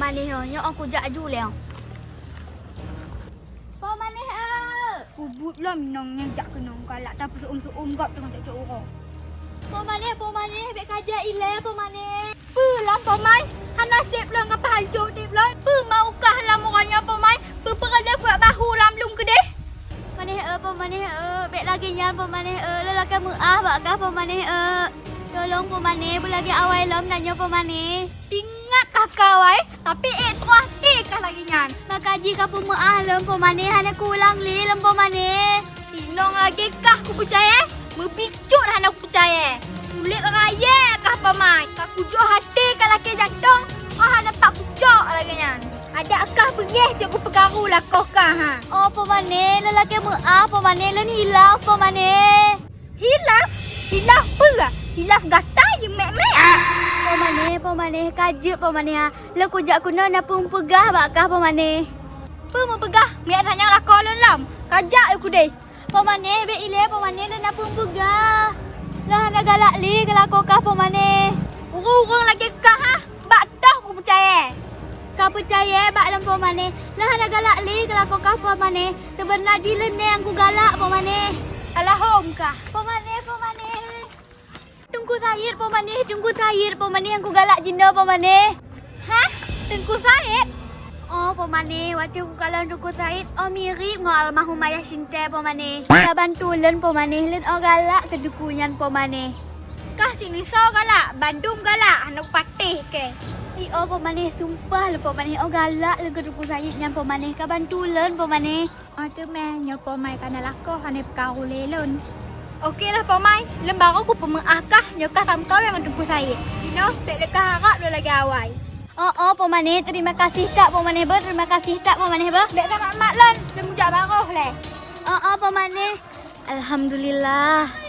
manis yo aku jak aju le. Pom manis kubutlah minangnya jak kena galak tapi seum-seum gap dengan cak orang. Pom manis bek kajak ile pom manis. Pulang pom mai. Nasib lah ngapa hancur tip lah. Mau kah lah muranya pom mai. Perada buat bahu lam lung gede. Pom manis bek lagi nyan pom manis lelaki muah bak kah pom manis tolong pom manis belagi awal lam nanya pom manis. Ingat kakak wai tapi terus kah lagi nyan. Makaji kah pom muah lam pom manis hana kulang li lam pom manis. Tinong lagi kah ku percaya? Berpicut hana ku percaya. Kulit raya kah pom mai. Kah kujuk hati kah laki jantung. Hana pak kujuk lagi nyan. Adakah bengih cikgu pergaru lah kau kah ha? Oh pom manis lelaki muah pom manis len hilaf pom manis. Hilaf? Hilaf apa? Hilaf gatai je mek-mek. Pom manis kajut pom manis ha. Le kujak kuna napung pegah bakah pom manis. Apa mau pegah? Miak tanya lah kau lam. Kajak aku deh. Pom manis bek ile pom manis le napung pegah. Lah nak galak li kalau kau kah pom manis. Urung lagi kah ha? Bak dah aku percaya. Kau percaya bak dalam pom manis. Lah nak galak li kalau kau kah pom manis. Sebenar jilen ni aku galak pom manis. Alah hom kah? Pom manis. Tunggu Syed pom manis, tunggu Syed pom manis aku galak jinda pom manis. Hah? Tunggu Syed? Oh pom manis, waktu aku kalau tunggu Syed, mirip dengan almarhum ayah Sinta pom manis. Dia bantu len pom manis, len galak kedukunyan pom manis. Kah sini so galak, Bandung galak, anak patih ke. Pom manis sumpah le pom manis galak le kedukun Syed nyan pom manis ka bantu len pom manis. Tu meh nyo pom mai kana lakoh hane perkara lelon. Okeylah pom mai, lembar aku pemeakah nyokah kamu kau yang tunggu saya. Dino, tak lekah harap dulu lagi awal. Pom manis, terima kasih tak pom manis ber, terima kasih tak pom manis ber. Bek sama mak lon, lemujak baroh leh. Pom manis. Alhamdulillah.